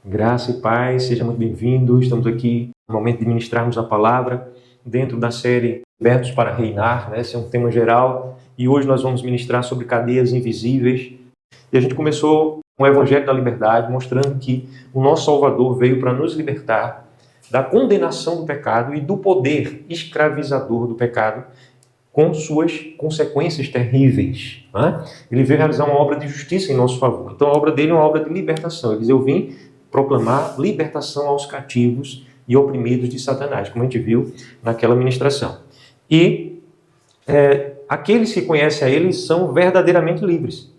Graça e paz, seja muito bem-vindo. Estamos aqui no momento de ministrarmos a palavra dentro da série Libertos para Reinar, né? Esse é um tema geral e hoje nós vamos ministrar sobre cadeias invisíveis. E a gente começou com o Evangelho da Liberdade, mostrando que o nosso Salvador veio para nos libertar da condenação do pecado e do poder escravizador do pecado, com suas consequências terríveis. Né? Ele veio realizar uma obra de justiça em nosso favor. Então a obra dele é uma obra de libertação. Ele diz: eu vim proclamar libertação aos cativos e oprimidos de Satanás, como a gente viu naquela ministração. E aqueles que conhecem a ele são verdadeiramente livres.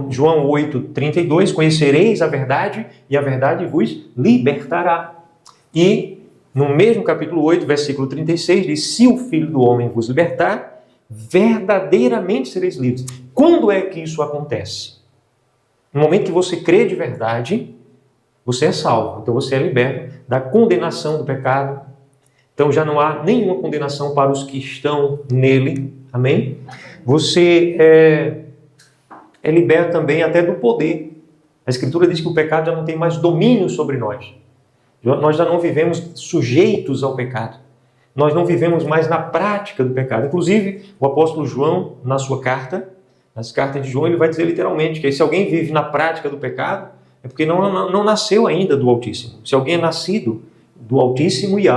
João 8:32, conhecereis a verdade e a verdade vos libertará. E no mesmo capítulo 8, versículo 36, diz: se o Filho do Homem vos libertar, verdadeiramente sereis livres. Quando é que isso acontece? No momento que você crê de verdade, você é salvo. Então você é liberto da condenação do pecado. Então já não há nenhuma condenação para os que estão nele. Amém? Você é liberto também até do poder. A Escritura diz que o pecado já não tem mais domínio sobre nós. Nós já não vivemos sujeitos ao pecado. Nós não vivemos mais na prática do pecado. Inclusive, o apóstolo João, na sua carta, nas cartas de João, ele vai dizer literalmente que se alguém vive na prática do pecado, é porque não nasceu ainda do Altíssimo. Se alguém é nascido do Altíssimo e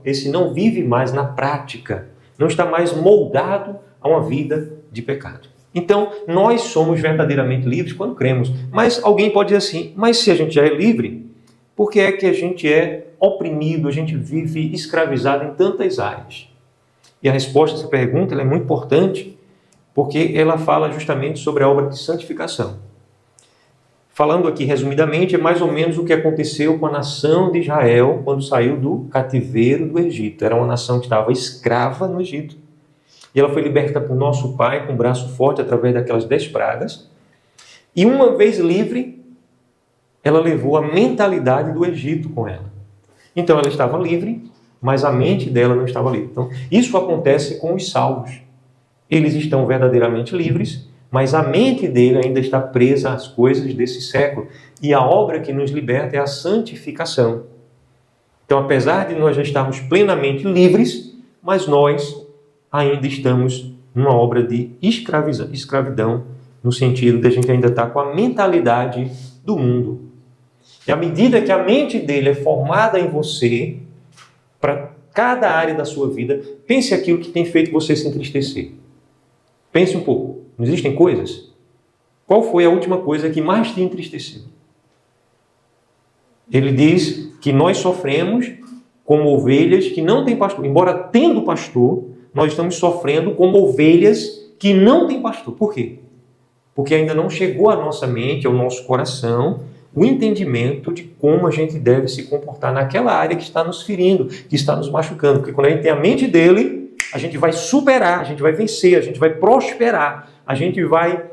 esse não vive mais na prática, não está mais moldado a uma vida de pecado. Então, nós somos verdadeiramente livres quando cremos. Mas alguém pode dizer assim: mas se a gente já é livre, por que é que a gente é oprimido, a gente vive escravizado em tantas áreas? E a resposta a essa pergunta ela é muito importante, porque ela fala justamente sobre a obra de santificação. Falando aqui resumidamente, é mais ou menos o que aconteceu com a nação de Israel quando saiu do cativeiro do Egito. Era uma nação que estava escrava no Egito. E ela foi liberta por nosso Pai com um braço forte através daquelas 10 pragas. E uma vez livre, ela levou a mentalidade do Egito com ela. Então ela estava livre, mas a mente dela não estava livre. Então isso acontece com os salvos. Eles estão verdadeiramente livres, mas a mente dele ainda está presa às coisas desse século. E a obra que nos liberta é a santificação. Então, apesar de nós já estarmos plenamente livres, mas nós ainda estamos numa obra de escravidão, no sentido de a gente ainda estar com a mentalidade do mundo. E à medida que a mente dele é formada em você, para cada área da sua vida, pense aquilo que tem feito você se entristecer. Pense um pouco. Não existem coisas? Qual foi a última coisa que mais te entristeceu? Ele diz que nós sofremos como ovelhas que não têm pastor. Embora tendo pastor, nós estamos sofrendo como ovelhas que não têm pastor. Por quê? Porque ainda não chegou à nossa mente, ao nosso coração, o entendimento de como a gente deve se comportar naquela área que está nos ferindo, que está nos machucando. Porque quando a gente tem a mente dele, a gente vai superar, a gente vai vencer, a gente vai prosperar, a gente vai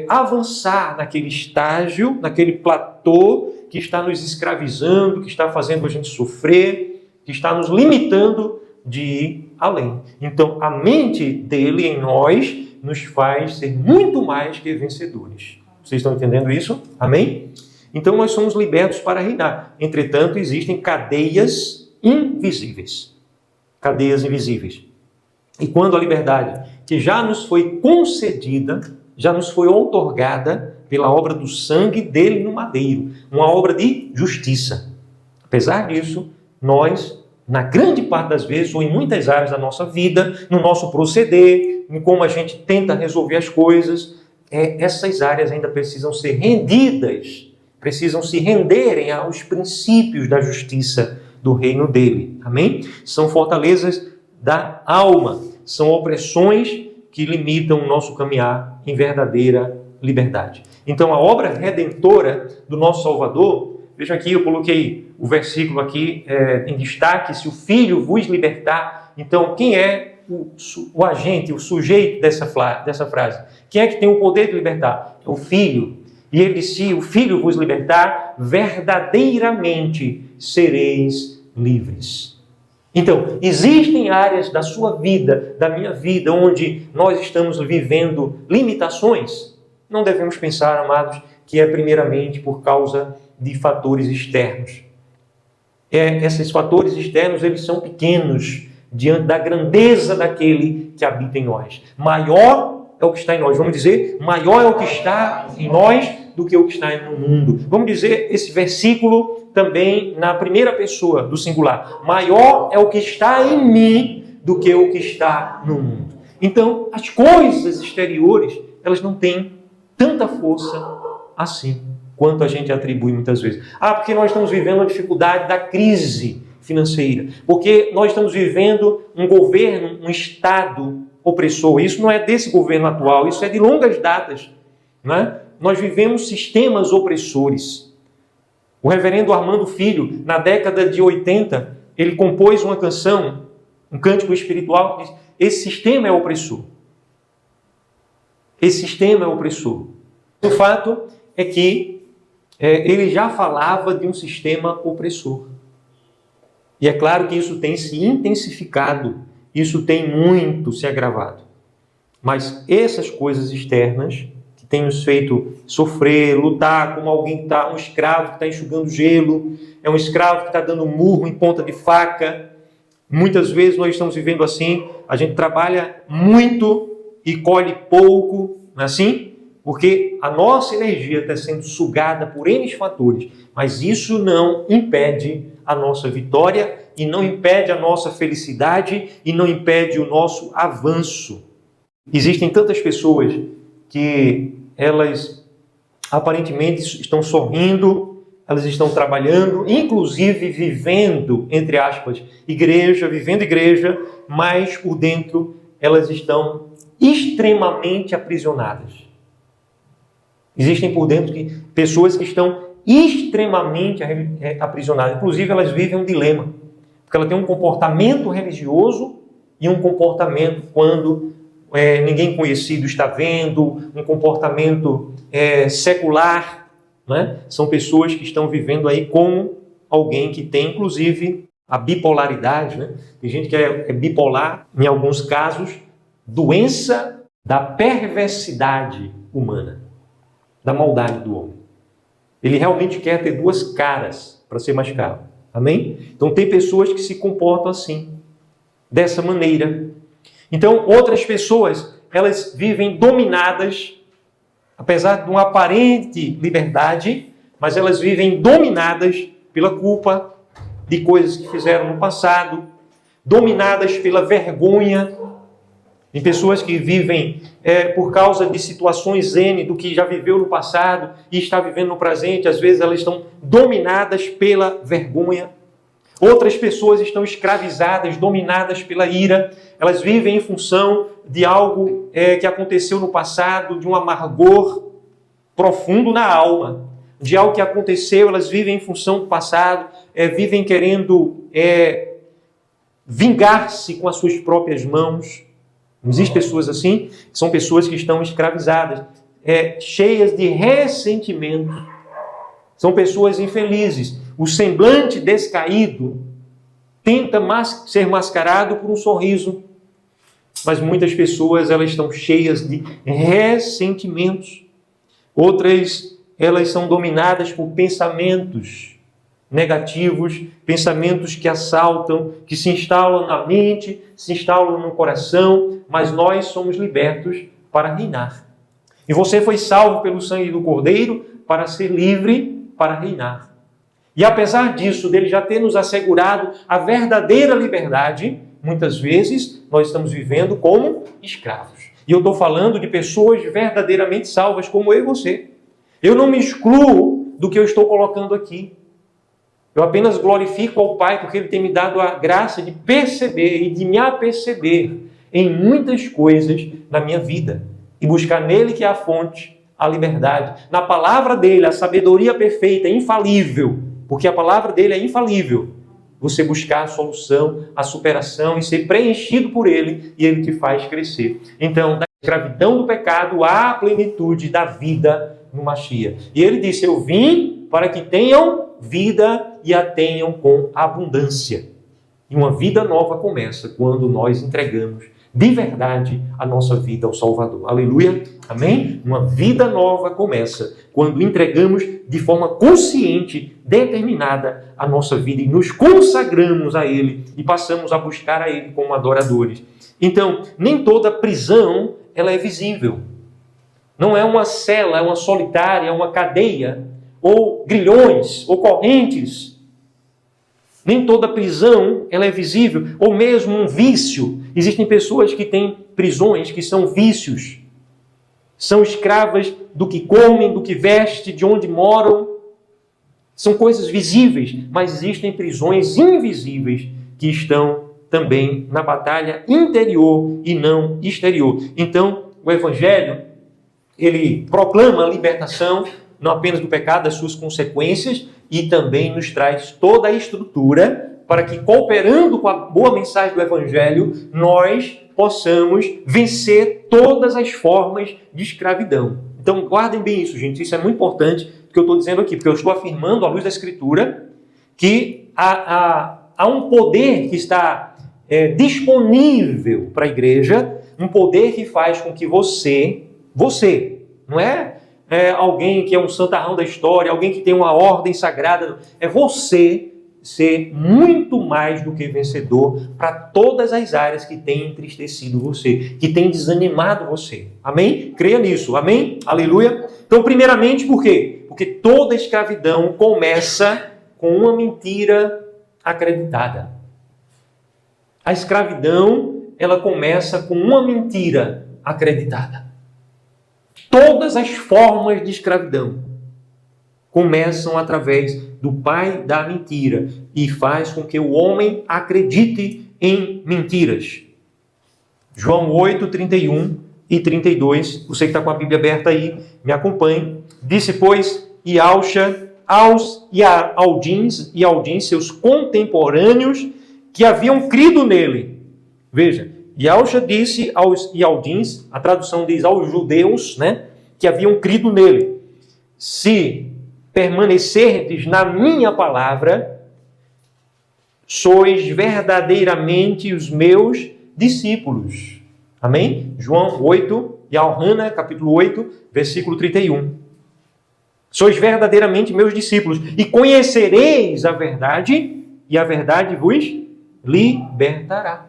avançar naquele estágio, naquele platô que está nos escravizando, que está fazendo a gente sofrer, que está nos limitando de ir além. Então, a mente dele em nós nos faz ser muito mais que vencedores. Vocês estão entendendo isso? Amém? Então, nós somos libertos para reinar. Entretanto, existem cadeias invisíveis. Cadeias invisíveis. E quando a liberdade que já nos foi concedida, já nos foi outorgada pela obra do sangue dele no madeiro, uma obra de justiça. Apesar disso, nós, na grande parte das vezes, ou em muitas áreas da nossa vida, no nosso proceder, em como a gente tenta resolver as coisas, essas áreas ainda precisam ser rendidas, precisam se renderem aos princípios da justiça do reino dele. Amém? São fortalezas da alma, são opressões que limitam o nosso caminhar em verdadeira liberdade. Então, a obra redentora do nosso Salvador, vejam aqui, eu coloquei o versículo aqui em destaque: se o Filho vos libertar. Então, quem é o agente, o sujeito dessa frase? Quem é que tem o poder de libertar? É o Filho. E ele disse: se o Filho vos libertar, verdadeiramente sereis livres. Então, existem áreas da sua vida, da minha vida, onde nós estamos vivendo limitações. Não devemos pensar, amados, que é primeiramente por causa de fatores externos. Esses fatores externos, eles são pequenos diante da grandeza daquele que habita em nós. Maior é o que está em nós. Vamos dizer, maior é o que está em nós do que o que está no mundo. Vamos dizer esse versículo também na primeira pessoa do singular. Maior é o que está em mim do que o que está no mundo. Então, as coisas exteriores, elas não têm tanta força assim quanto a gente atribui muitas vezes. Porque nós estamos vivendo a dificuldade da crise financeira. Porque nós estamos vivendo um governo, um Estado opressor. Isso não é desse governo atual, isso é de longas datas, né? Nós vivemos sistemas opressores. O reverendo Armando Filho, na década de 80, ele compôs uma canção, um cântico espiritual, que diz: esse sistema é opressor. Esse sistema é opressor. O fato é que ele já falava de um sistema opressor. E é claro que isso tem se intensificado, isso tem muito se agravado. Mas essas coisas externas que têm nos feito sofrer, lutar como alguém que está, um escravo que está enxugando gelo, é um escravo que está dando murro em ponta de faca. Muitas vezes nós estamos vivendo assim, a gente trabalha muito e colhe pouco, não é assim? Porque a nossa energia está sendo sugada por N fatores, mas isso não impede a nossa vitória e não impede a nossa felicidade e não impede o nosso avanço. Existem tantas pessoas que elas aparentemente estão sorrindo, elas estão trabalhando, inclusive vivendo, entre aspas, vivendo igreja, mas por dentro elas estão extremamente aprisionadas. Existem por dentro pessoas que estão extremamente aprisionadas. Inclusive, elas vivem um dilema. Porque ela tem um comportamento religioso e um comportamento quando ninguém conhecido está vendo, um comportamento secular. Né? São pessoas que estão vivendo aí como alguém que tem, inclusive, a bipolaridade. Né? Tem gente que é bipolar, em alguns casos, doença da perversidade humana, da maldade do homem. Ele realmente quer ter duas caras, para ser mais claro. Amém? Então tem pessoas que se comportam assim, dessa maneira. Então outras pessoas, elas vivem dominadas, apesar de uma aparente liberdade, mas elas vivem dominadas pela culpa de coisas que fizeram no passado, dominadas pela vergonha. Tem pessoas que vivem por causa de situações N do que já viveu no passado e está vivendo no presente. Às vezes elas estão dominadas pela vergonha. Outras pessoas estão escravizadas, dominadas pela ira. Elas vivem em função de algo que aconteceu no passado, de um amargor profundo na alma. De algo que aconteceu, elas vivem em função do passado, vivem querendo vingar-se com as suas próprias mãos. Existem pessoas assim, que são pessoas que estão escravizadas, cheias de ressentimento. São pessoas infelizes. O semblante descaído tenta ser mascarado por um sorriso. Mas muitas pessoas, elas estão cheias de ressentimentos. Outras, elas são dominadas por pensamentos negativos, pensamentos que assaltam, que se instalam na mente, se instalam no coração, mas nós somos libertos para reinar. E você foi salvo pelo sangue do Cordeiro para ser livre para reinar. E apesar disso, dele já ter nos assegurado a verdadeira liberdade, muitas vezes nós estamos vivendo como escravos. E eu estou falando de pessoas verdadeiramente salvas, como eu e você. Eu não me excluo do que eu estou colocando aqui. Eu apenas glorifico ao Pai porque Ele tem me dado a graça de perceber e de me aperceber em muitas coisas na minha vida. E buscar nele, que é a fonte, a liberdade. Na palavra dele, a sabedoria perfeita, infalível. Porque a palavra dele é infalível. Você buscar a solução, a superação e ser preenchido por ele, e ele te faz crescer. Então, da escravidão do pecado à plenitude da vida no Mashiach. E ele disse: eu vim para que tenham vida e a tenham com abundância. E uma vida nova começa quando nós entregamos de verdade a nossa vida ao Salvador. Aleluia. Amém? Uma vida nova começa quando entregamos de forma consciente, determinada a nossa vida e nos consagramos a Ele e passamos a buscar a Ele como adoradores. Então, nem toda prisão ela é visível. Não é uma cela, é uma solitária, é uma cadeia, ou grilhões, ou correntes. Nem toda prisão ela é visível, ou mesmo um vício. Existem pessoas que têm prisões que são vícios. São escravas do que comem, do que vestem, de onde moram. São coisas visíveis, mas existem prisões invisíveis que estão também na batalha interior e não exterior. Então, o Evangelho, ele proclama a libertação, não apenas do pecado, das suas consequências, e também nos traz toda a estrutura para que, cooperando com a boa mensagem do Evangelho, nós possamos vencer todas as formas de escravidão. Então, guardem bem isso, gente. Isso é muito importante que eu estou dizendo aqui, porque eu estou afirmando, à luz da Escritura, que há um poder que está disponível para a igreja, um poder que faz com que você, não é alguém que é um santarrão da história, alguém que tem uma ordem sagrada, é você ser muito mais do que vencedor para todas as áreas que têm entristecido você, que têm desanimado você. Amém? Creia nisso. Amém? Aleluia. Então, primeiramente, por quê? Porque toda escravidão começa com uma mentira acreditada. A escravidão, ela começa com uma mentira acreditada. Todas as formas de escravidão começam através do pai da mentira e faz com que o homem acredite em mentiras. João 8, 31 e 32, você que está com a Bíblia aberta aí, me acompanhe. Disse, pois, Ialcha aos Ialdins, seus contemporâneos, que haviam crido nele. Veja, Ialcha disse aos Ialdins, a tradução diz aos judeus, né, que haviam crido nele. Se permanecerdes na minha palavra, sois verdadeiramente os meus discípulos. Amém? João 8, Yohanan, capítulo 8, versículo 31. Sois verdadeiramente meus discípulos, e conhecereis a verdade, e a verdade vos libertará.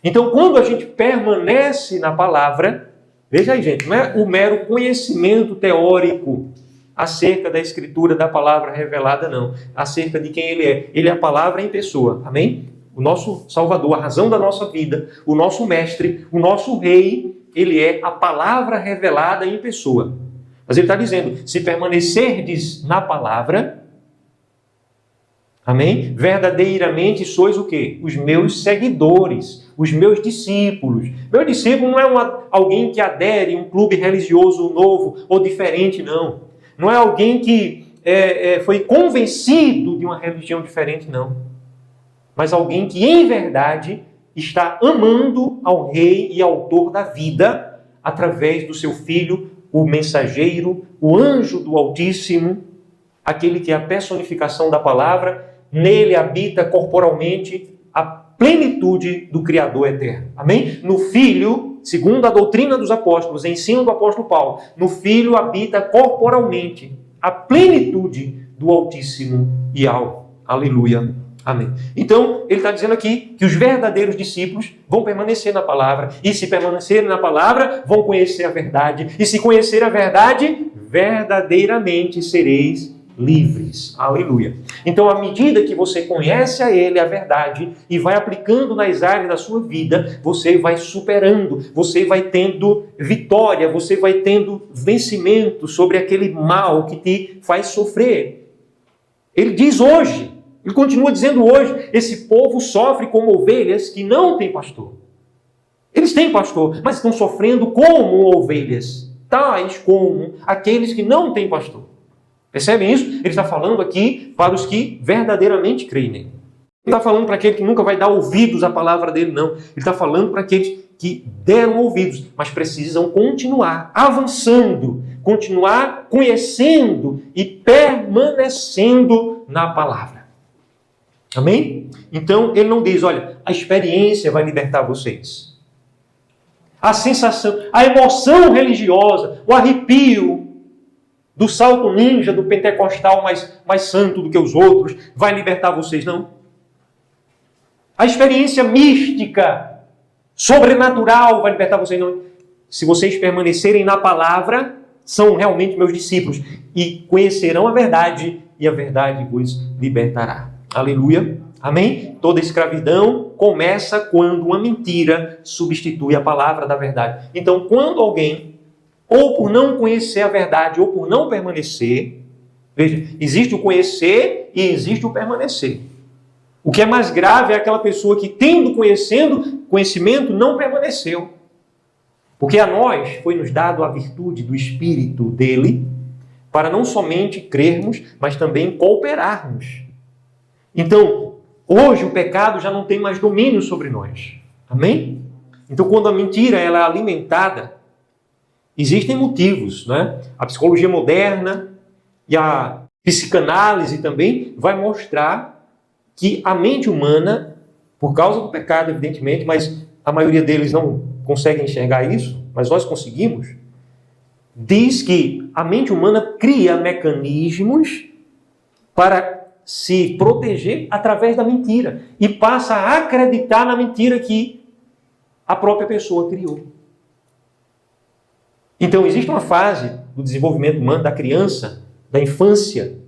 Então, quando a gente permanece na palavra, veja aí, gente, não é o mero conhecimento teórico acerca da Escritura, da palavra revelada, não. Acerca de quem Ele é. Ele é a palavra em pessoa. Amém? O nosso Salvador, a razão da nossa vida, o nosso Mestre, o nosso Rei, Ele é a palavra revelada em pessoa. Mas Ele está dizendo, se permanecerdes na palavra, amém? Verdadeiramente sois o quê? Os meus seguidores, os meus discípulos. Meu discípulo não é alguém que adere a um clube religioso novo ou diferente, não. Não é alguém que foi convencido de uma religião diferente, não. Mas alguém que, em verdade, está amando ao Rei e Autor da vida através do seu Filho, o mensageiro, o anjo do Altíssimo, aquele que é a personificação da palavra. Nele habita corporalmente a plenitude do Criador eterno. Amém? No Filho, segundo a doutrina dos apóstolos, ensino do apóstolo Paulo, no Filho habita corporalmente a plenitude do Altíssimo e ao. Aleluia. Amém. Então, ele está dizendo aqui que os verdadeiros discípulos vão permanecer na palavra, e se permanecerem na palavra, vão conhecer a verdade, e se conhecer a verdade, verdadeiramente sereis livres. Aleluia. Então, à medida que você conhece a Ele, a verdade, e vai aplicando nas áreas da sua vida, você vai superando, você vai tendo vitória, você vai tendo vencimento sobre aquele mal que te faz sofrer. Ele diz hoje, ele continua dizendo hoje, esse povo sofre como ovelhas que não têm pastor. Eles têm pastor, mas estão sofrendo como ovelhas, tais como aqueles que não têm pastor. Percebem isso? Ele está falando aqui para os que verdadeiramente creem nele. Ele está falando para aquele que nunca vai dar ouvidos à palavra dele, não. Ele está falando para aqueles que deram ouvidos, mas precisam continuar avançando, continuar conhecendo e permanecendo na palavra. Amém? Então, ele não diz, olha, a experiência vai libertar vocês. A sensação, a emoção religiosa, o arrepio do salto ninja, do pentecostal mais santo do que os outros, vai libertar vocês, não. A experiência mística, sobrenatural, vai libertar vocês, não. Se vocês permanecerem na palavra, são realmente meus discípulos e conhecerão a verdade e a verdade vos libertará. Aleluia. Amém? Toda escravidão começa quando uma mentira substitui a palavra da verdade. Então, quando alguém, ou por não conhecer a verdade, ou por não permanecer, veja, existe o conhecer e existe o permanecer. O que é mais grave é aquela pessoa que, tendo conhecimento, não permaneceu. Porque a nós foi nos dado a virtude do Espírito dele, para não somente crermos, mas também cooperarmos. Então, hoje o pecado já não tem mais domínio sobre nós. Amém? Então, quando a mentira ela é alimentada, existem motivos, né? A psicologia moderna e a psicanálise também vai mostrar que a mente humana, por causa do pecado, evidentemente, mas a maioria deles não conseguem enxergar isso, mas nós conseguimos, diz que a mente humana cria mecanismos para se proteger através da mentira e passa a acreditar na mentira que a própria pessoa criou. Então, existe uma fase do desenvolvimento humano da criança, da infância,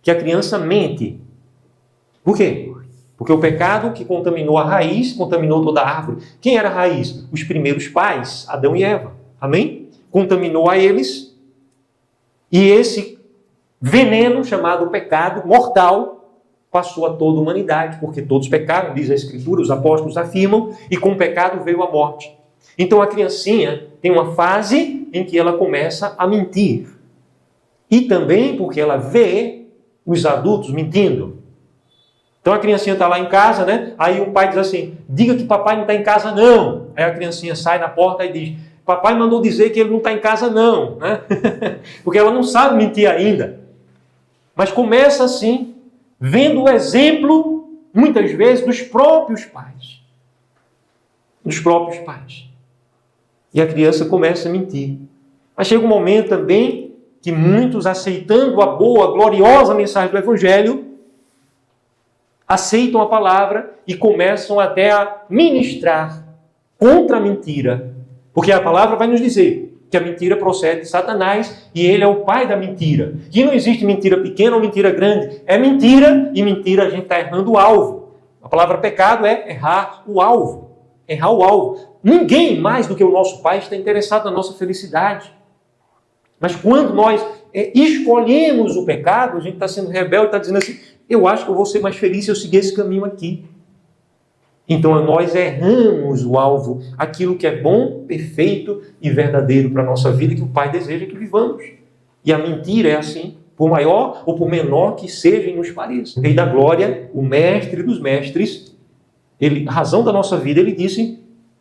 que a criança mente. Por quê? Porque o pecado que contaminou a raiz, contaminou toda a árvore. Quem era a raiz? Os primeiros pais, Adão e Eva. Amém? Contaminou a eles. E esse veneno, chamado pecado mortal, passou a toda a humanidade, porque todos pecaram, diz a Escritura, os apóstolos afirmam, e com o pecado veio a morte. Então a criancinha tem uma fase em que ela começa a mentir. E também porque ela vê os adultos mentindo. Então a criancinha está lá em casa, né? Aí o pai diz assim, diga que papai não está em casa não. Aí a criancinha sai na porta e diz, papai mandou dizer que ele não está em casa não. Né? Porque ela não sabe mentir ainda. Mas começa assim, vendo o exemplo, muitas vezes, dos próprios pais. Dos próprios pais. E a criança começa a mentir. Mas chega um momento também que muitos, aceitando a boa, gloriosa mensagem do Evangelho, aceitam a palavra e começam até a ministrar contra a mentira. Porque a palavra vai nos dizer que a mentira procede de Satanás e ele é o pai da mentira. Que não existe mentira pequena ou mentira grande. É mentira e mentira a gente está errando o alvo. A palavra pecado é errar o alvo. Errar o alvo. Ninguém mais do que o nosso pai está interessado na nossa felicidade. Mas quando nós escolhemos o pecado, a gente está sendo rebelde, está dizendo assim, eu acho que eu vou ser mais feliz se eu seguir esse caminho aqui. Então nós erramos o alvo, aquilo que é bom, perfeito e verdadeiro para a nossa vida, que o Pai deseja que vivamos. E a mentira é assim, por maior ou por menor que seja e nos pareça. O Rei da Glória, o mestre dos mestres, a razão da nossa vida, ele disse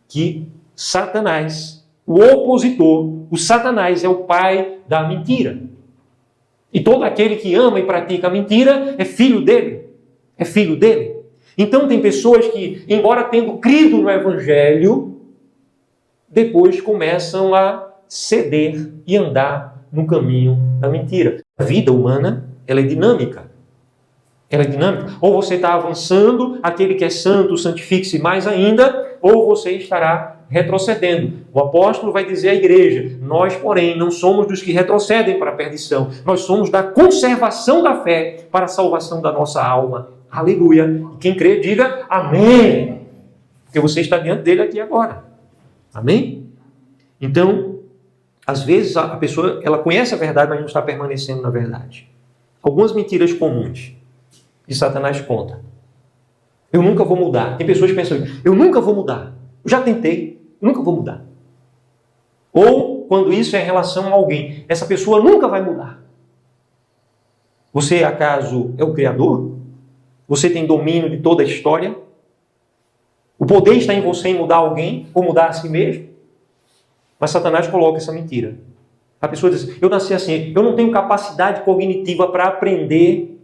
que Satanás, o opositor, o Satanás é o pai da mentira. E todo aquele que ama e pratica a mentira é filho dele. É filho dele. Então tem pessoas que, embora tendo crido no Evangelho, depois começam a ceder e andar no caminho da mentira. A vida humana, ela é dinâmica. Ela é dinâmica. Ou você está avançando, aquele que é santo, santifique-se mais ainda, ou você estará retrocedendo. O apóstolo vai dizer à igreja, nós, porém, não somos dos que retrocedem para a perdição. Nós somos da conservação da fé para a salvação da nossa alma. Aleluia. E quem crê, diga amém. Porque você está diante dele aqui agora. Amém? Então, às vezes a pessoa, ela conhece a verdade, mas não está permanecendo na verdade. Algumas mentiras comuns que Satanás conta. Eu nunca vou mudar. Tem pessoas que pensam, eu nunca vou mudar. Eu já tentei, eu nunca vou mudar. Ou, quando isso é em relação a alguém, essa pessoa nunca vai mudar. Você, acaso, é o Criador? Você tem domínio de toda a história? O poder está em você em mudar alguém ou mudar a si mesmo? Mas Satanás coloca essa mentira. A pessoa diz, eu nasci assim, eu não tenho capacidade cognitiva para aprender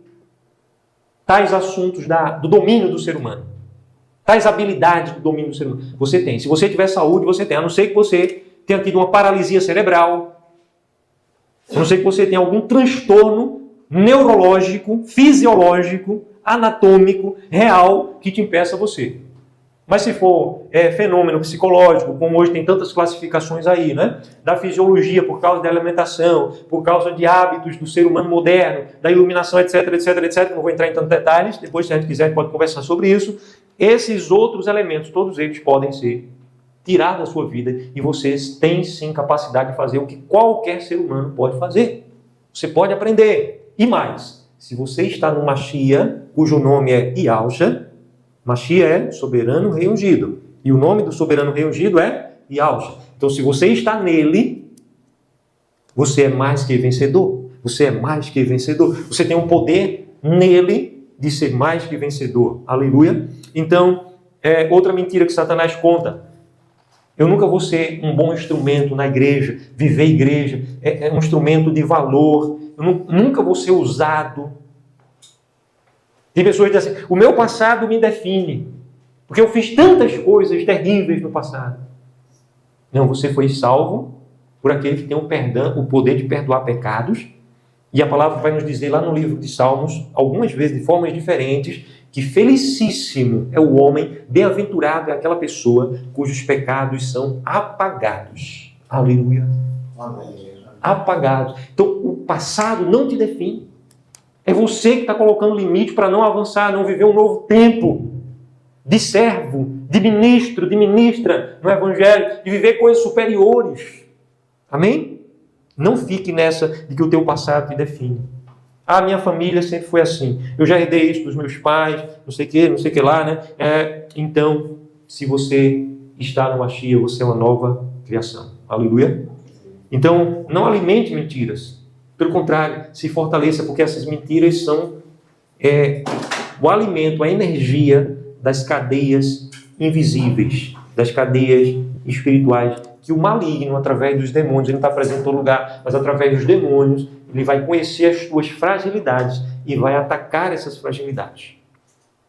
tais assuntos do domínio do ser humano. tais habilidades do domínio do ser humano. Você tem. Se você tiver saúde, você tem. A não ser que você tenha tido uma paralisia cerebral, a não ser que você tenha algum transtorno neurológico, fisiológico, anatômico, real, que te impeça você. Mas se for fenômeno psicológico, como hoje tem tantas classificações aí, né? Da fisiologia, por causa da alimentação, por causa de hábitos do ser humano moderno, da iluminação, etc, etc, etc. Não vou entrar em tantos detalhes, depois, se a gente quiser, pode conversar sobre isso. Esses outros elementos, todos eles podem ser tirados da sua vida e vocês têm sim capacidade de fazer o que qualquer ser humano pode fazer. Você pode aprender. E mais, se você está no Mashiach, cujo nome é Yahushua, Mashiach é soberano rei ungido. E o nome do soberano rei ungido é Yahushua. Então, se você está nele, você é mais que vencedor. Você é mais que vencedor. Você tem um poder nele de ser mais que vencedor. Aleluia. Então, outra mentira que Satanás conta. Eu nunca vou ser um bom instrumento na igreja, viver igreja, é um instrumento de valor. Eu nunca vou ser usado. Tem pessoas que dizem assim, o meu passado me define, porque eu fiz tantas coisas terríveis no passado. Não, você foi salvo por aquele que tem o poder de perdoar pecados. E a palavra vai nos dizer lá no livro de Salmos, algumas vezes de formas diferentes, que felicíssimo é o homem, bem-aventurado é aquela pessoa cujos pecados são apagados. Aleluia. Amém. Apagados. Então, o passado não te define. É você que está colocando limite para não avançar, não viver um novo tempo de servo, de ministro, de ministra no Evangelho, de viver coisas superiores. Amém? Não fique nessa de que o teu passado te define. A minha família sempre foi assim. Eu já herdei isso dos meus pais, não sei o que lá, né? Então, se você está no Mashiach, você é uma nova criação. Aleluia? Então, não alimente mentiras. Pelo contrário, se fortaleça, porque essas mentiras são o alimento, a energia das cadeias invisíveis, das cadeias espirituais, que o maligno, através dos demônios, ele não está presente em todo lugar, mas através dos demônios, ele vai conhecer as tuas fragilidades e vai atacar essas fragilidades.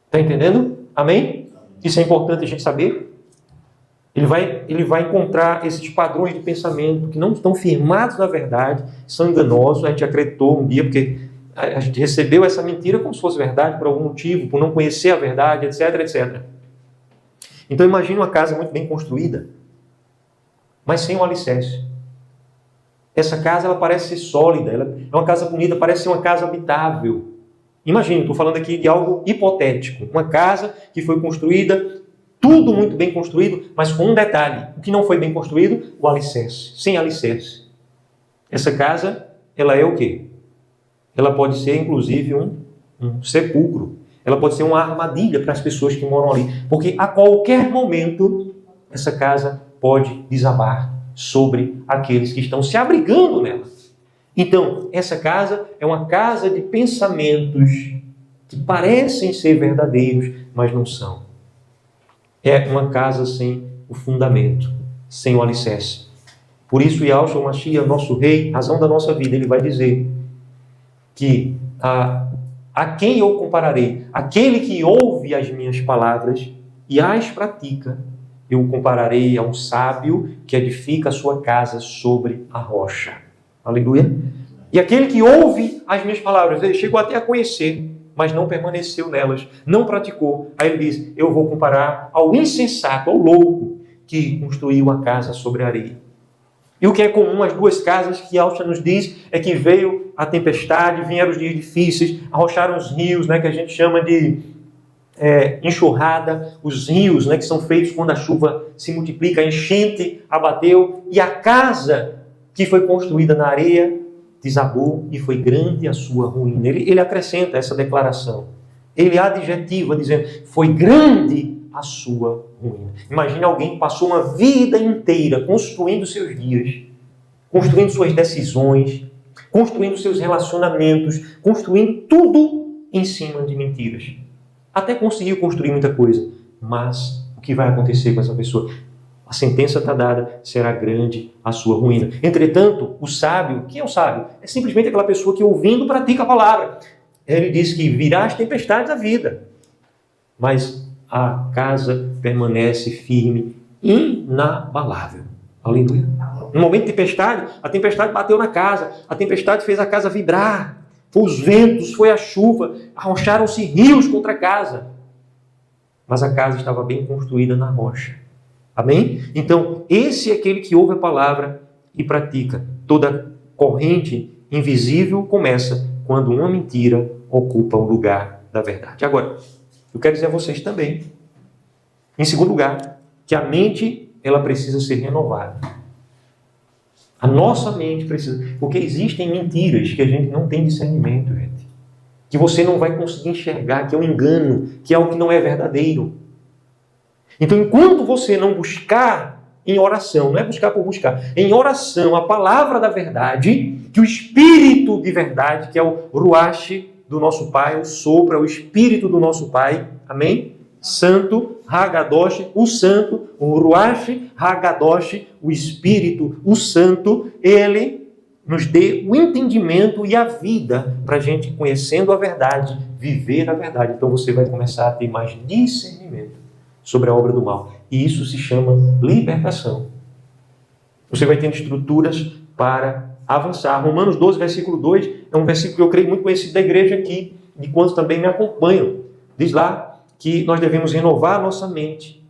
Está entendendo? Amém? Isso é importante a gente saber. Ele vai encontrar esses padrões de pensamento que não estão firmados na verdade, são enganosos. A gente acreditou um dia porque a gente recebeu essa mentira como se fosse verdade por algum motivo, por não conhecer a verdade, etc, etc. Então imagine uma casa muito bem construída, mas sem um alicerce. Essa casa ela parece ser sólida, ela é uma casa bonita, parece ser uma casa habitável. Imagine, estou falando aqui de algo hipotético. Uma casa que foi construída, tudo muito bem construído, mas com um detalhe. O que não foi bem construído? O alicerce. Sem alicerce. Essa casa, ela é o quê? Ela pode ser, inclusive, um sepulcro. Ela pode ser uma armadilha para as pessoas que moram ali. Porque a qualquer momento, essa casa pode desabar sobre aqueles que estão se abrigando nela. Então, essa casa é uma casa de pensamentos que parecem ser verdadeiros, mas não são. É uma casa sem o fundamento, sem o alicerce. Por isso, Yahushua Mashiach, nosso rei, razão da nossa vida, ele vai dizer que a quem eu compararei? Aquele que ouve as minhas palavras e as pratica, eu o compararei a um sábio que edifica a sua casa sobre a rocha. Aleluia. E aquele que ouve as minhas palavras, ele chegou até a conhecer, mas não permaneceu nelas, não praticou. Aí ele diz, eu vou comparar ao insensato, ao louco, que construiu a casa sobre a areia. E o que é comum às duas casas que Yahushua nos diz é que veio a tempestade, vieram os dias difíceis, arrocharam os rios, né, que a gente chama de enxurrada, os rios, né, que são feitos quando a chuva se multiplica, a enchente abateu, e a casa que foi construída na areia desabou e foi grande a sua ruína. Ele acrescenta essa declaração. Ele adjetiva dizendo, foi grande a sua ruína. Imagine alguém que passou uma vida inteira construindo seus dias, construindo suas decisões, construindo seus relacionamentos, construindo tudo em cima de mentiras. Até conseguiu construir muita coisa, mas o que vai acontecer com essa pessoa? A sentença está dada, será grande a sua ruína. Entretanto, o sábio, quem é o sábio? É simplesmente aquela pessoa que ouvindo pratica a palavra. Ele diz que virá as tempestades da vida, mas a casa permanece firme, inabalável. Aleluia. No momento de tempestade, a tempestade bateu na casa, a tempestade fez a casa vibrar. Foi os ventos, foi a chuva, arrocharam-se rios contra a casa. Mas a casa estava bem construída na rocha. Amém? Então, esse é aquele que ouve a palavra e pratica. Toda corrente invisível começa quando uma mentira ocupa o lugar da verdade. Agora, eu quero dizer a vocês também, em segundo lugar, que a mente ela precisa ser renovada. A nossa mente precisa, porque existem mentiras que a gente não tem discernimento, gente. Que você não vai conseguir enxergar, que é um engano, que é algo que não é verdadeiro. Então, enquanto você não buscar em oração, não é buscar por buscar, em oração a palavra da verdade, que o Espírito de verdade, que é o Ruach do nosso Pai, o sopro, é o Espírito do nosso Pai, amém? Santo, Hagadosh, o Santo, o Ruach, Hagadosh, o Espírito, o Santo, ele nos dê o entendimento e a vida para a gente, conhecendo a verdade, viver a verdade. Então você vai começar a ter mais discernimento sobre a obra do mal. E isso se chama libertação. Você vai tendo estruturas para avançar. Romanos 12, versículo 2, é um versículo que eu creio muito conhecido da igreja aqui, de quantos também me acompanham. Diz lá que nós devemos renovar a nossa mente,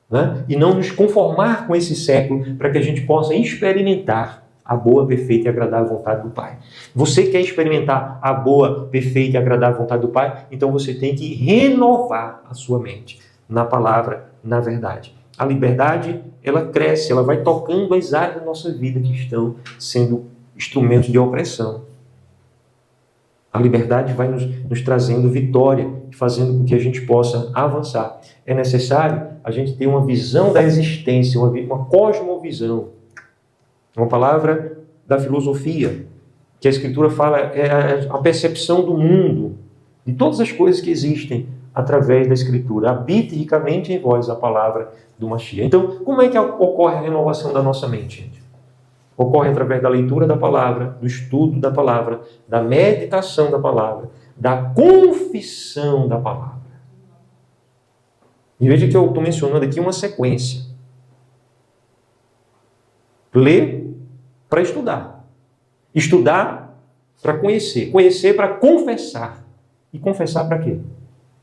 né? E não nos conformar com esse século, para que a gente possa experimentar a boa, perfeita e agradável vontade do Pai. Você quer experimentar a boa, perfeita e agradável vontade do Pai? Então você tem que renovar a sua mente na palavra, na verdade. A liberdade, ela cresce, ela vai tocando as áreas da nossa vida que estão sendo instrumentos de opressão. A liberdade vai nos trazendo vitória, fazendo com que a gente possa avançar. É necessário a gente ter uma visão da existência, uma cosmovisão. Uma palavra da filosofia, que a Escritura fala, é a percepção do mundo, de todas as coisas que existem através da Escritura. Habite ricamente em vós a palavra do Mashiach. Então, como é que ocorre a renovação da nossa mente, gente? Ocorre através da leitura da palavra, do estudo da palavra, da meditação da palavra, da confissão da palavra. E veja que eu estou mencionando aqui uma sequência. Ler para estudar. Estudar para conhecer. Conhecer para confessar. E confessar para quê?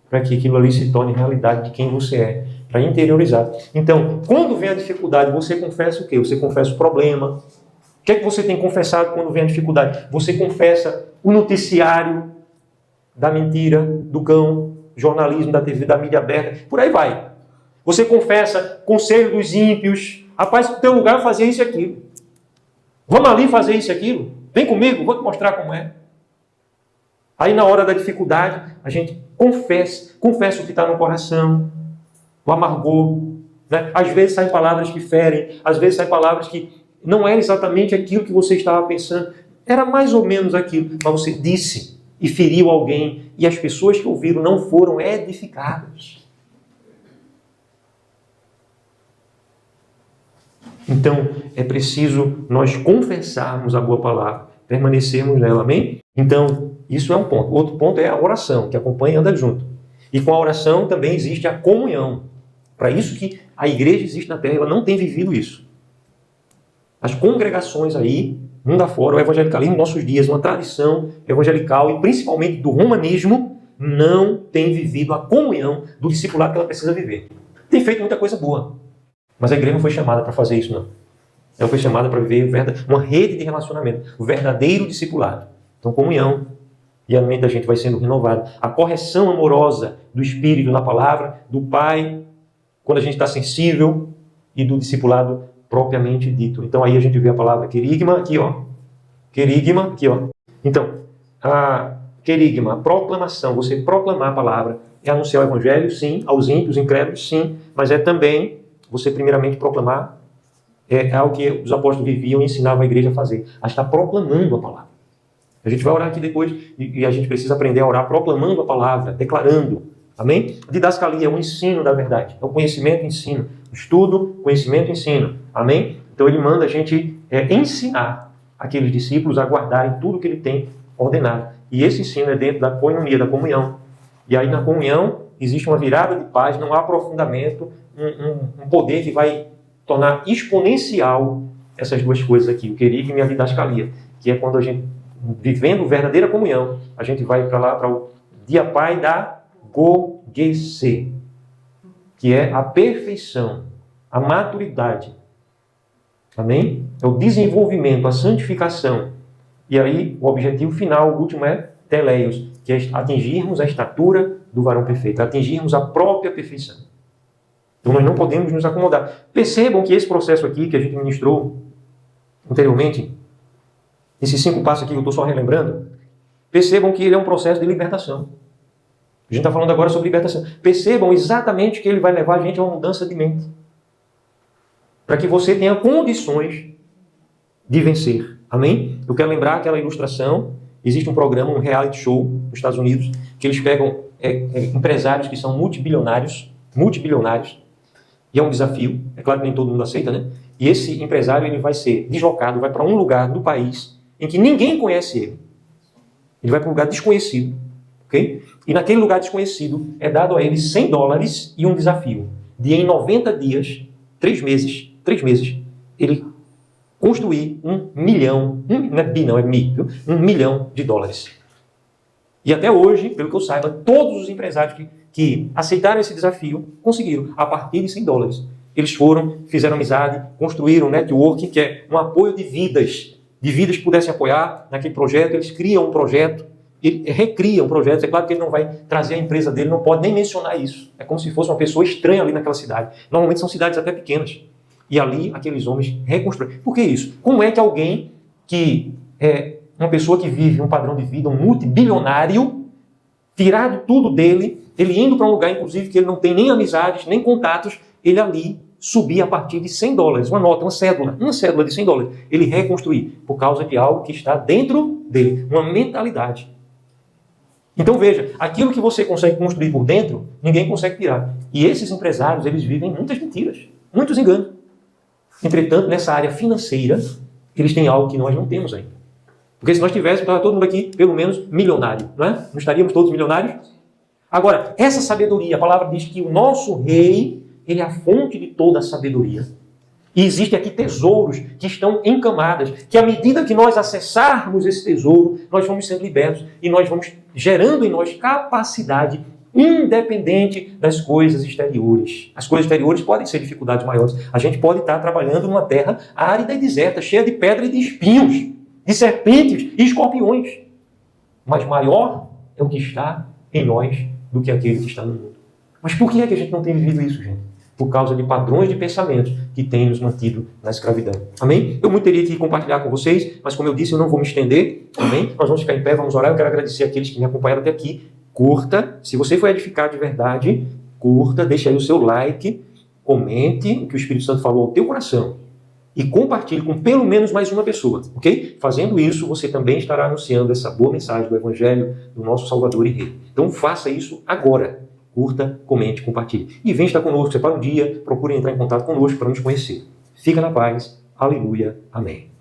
Para que aquilo ali se torne realidade de quem você é. Para interiorizar. Então, quando vem a dificuldade, você confessa o quê? Você confessa o problema. O que é que você tem confessado quando vem a dificuldade? Você confessa o noticiário da mentira, do cão, jornalismo, da TV, da mídia aberta, por aí vai. Você confessa conselho dos ímpios. Rapaz, no teu lugar eu fazia isso e aquilo. Vamos ali fazer isso e aquilo? Vem comigo, vou te mostrar como é. Aí na hora da dificuldade, a gente confessa o que está no coração, o amargor. Né? Às vezes saem palavras que ferem, às vezes saem palavras que não era exatamente aquilo que você estava pensando. Era mais ou menos aquilo, mas você disse e feriu alguém, e as pessoas que ouviram não foram edificadas. Então, é preciso nós confessarmos a boa palavra, permanecermos nela, amém? Então, isso é um ponto. Outro ponto é a oração, que acompanha e anda junto. E com a oração também existe a comunhão. Para isso que a igreja existe na Terra, ela não tem vivido isso. As congregações aí, mundo afora, o evangelicalismo em nossos dias, uma tradição evangelical e principalmente do romanismo, não tem vivido a comunhão do discipulado que ela precisa viver. Tem feito muita coisa boa, mas a igreja não foi chamada para fazer isso, não. Ela foi chamada para viver uma rede de relacionamento, o verdadeiro discipulado. Então, comunhão, e a mente da gente vai sendo renovada. A correção amorosa do Espírito na palavra, do Pai, quando a gente está sensível, e do discipulado propriamente dito. Então aí a gente vê a palavra querigma aqui, ó. Querigma aqui, ó. Então, a querigma, a proclamação, você proclamar a palavra, é anunciar o evangelho, sim, aos ímpios, incrédulos, sim, mas é também você primeiramente proclamar, é algo que os apóstolos viviam e ensinavam a igreja a fazer, a estar proclamando a palavra. A gente vai orar aqui depois e a gente precisa aprender a orar proclamando a palavra, declarando. Amém? A didascalia é o ensino da verdade, é o conhecimento e ensino. Estudo, conhecimento e ensino. Amém? Então ele manda a gente ensinar aqueles discípulos a guardarem tudo que ele tem ordenado. E esse ensino é dentro da coinonia, da comunhão. E aí na comunhão existe uma virada de página, um aprofundamento, um poder que vai tornar exponencial essas duas coisas aqui, o querigma e a didascalia, que é quando a gente, vivendo verdadeira comunhão, a gente vai para lá, para o diapai da gogese, que é a perfeição, a maturidade. Amém? É o desenvolvimento, a santificação. E aí, o objetivo final, o último é teleios, que é atingirmos a estatura do varão perfeito, atingirmos a própria perfeição. Então nós não podemos nos acomodar. Percebam que esse processo aqui que a gente ministrou anteriormente, esses 5 passos aqui que eu estou só relembrando, percebam que ele é um processo de libertação. A gente está falando agora sobre libertação. Percebam exatamente que ele vai levar a gente a uma mudança de mente. Para que você tenha condições de vencer. Amém? Eu quero lembrar aquela ilustração. Existe um programa, um reality show nos Estados Unidos, que eles pegam empresários que são multibilionários, e é um desafio. É claro que nem todo mundo aceita, né? E esse empresário ele vai ser deslocado, vai para um lugar do país em que ninguém conhece ele. Ele vai para um lugar desconhecido. Okay? E naquele lugar desconhecido é dado a ele $100 e um desafio. De em 90 dias, 3 meses, ele construir $1 milhão, não é bi não, é mi, viu? $1 milhão. E até hoje, pelo que eu saiba, todos os empresários que aceitaram esse desafio conseguiram, a partir de $100. Eles foram, fizeram amizade, construíram um networking, que é um apoio de vidas que pudessem apoiar naquele projeto. Eles criam um projeto, recriam projetos. É claro que ele não vai trazer a empresa dele, não pode nem mencionar isso. É como se fosse uma pessoa estranha ali naquela cidade. Normalmente são cidades até pequenas. E ali, aqueles homens reconstruem. Por que isso? Como é que alguém que é uma pessoa que vive um padrão de vida, um multibilionário, tirado tudo dele, ele indo para um lugar, inclusive, que ele não tem nem amizades, nem contatos, ele ali subir a partir de $100, uma nota, uma cédula de $100. Ele reconstruir por causa de algo que está dentro dele, uma mentalidade. Então veja, aquilo que você consegue construir por dentro, ninguém consegue tirar. E esses empresários, eles vivem muitas mentiras, muitos enganos. Entretanto, nessa área financeira, eles têm algo que nós não temos ainda. Porque se nós tivéssemos, estava todo mundo aqui, pelo menos, milionário, não é? Não estaríamos todos milionários? Agora, essa sabedoria, a palavra diz que o nosso rei, ele é a fonte de toda a sabedoria. E existem aqui tesouros que estão em camadas, que à medida que nós acessarmos esse tesouro, nós vamos sendo libertos e nós vamos gerando em nós capacidade independente das coisas exteriores. As coisas exteriores podem ser dificuldades maiores. A gente pode estar trabalhando numa terra árida e deserta, cheia de pedra e de espinhos, de serpentes e escorpiões. Mas maior é o que está em nós do que aquele que está no mundo. Mas por que é que a gente não tem vivido isso, gente? Por causa de padrões de pensamentos que têm nos mantido na escravidão. Amém? Eu muito teria que compartilhar com vocês, mas como eu disse, eu não vou me estender. Amém? Nós vamos ficar em pé, vamos orar. Eu quero agradecer àqueles que me acompanharam até aqui. Curta, se você foi edificado de verdade, curta, deixa aí o seu like, comente o que o Espírito Santo falou ao teu coração e compartilhe com pelo menos mais uma pessoa, ok? Fazendo isso, você também estará anunciando essa boa mensagem do Evangelho do nosso Salvador e Rei. Então faça isso agora. Curta, comente, compartilhe. E vem estar conosco, separa um dia, procure entrar em contato conosco para nos conhecer. Fica na paz. Aleluia. Amém.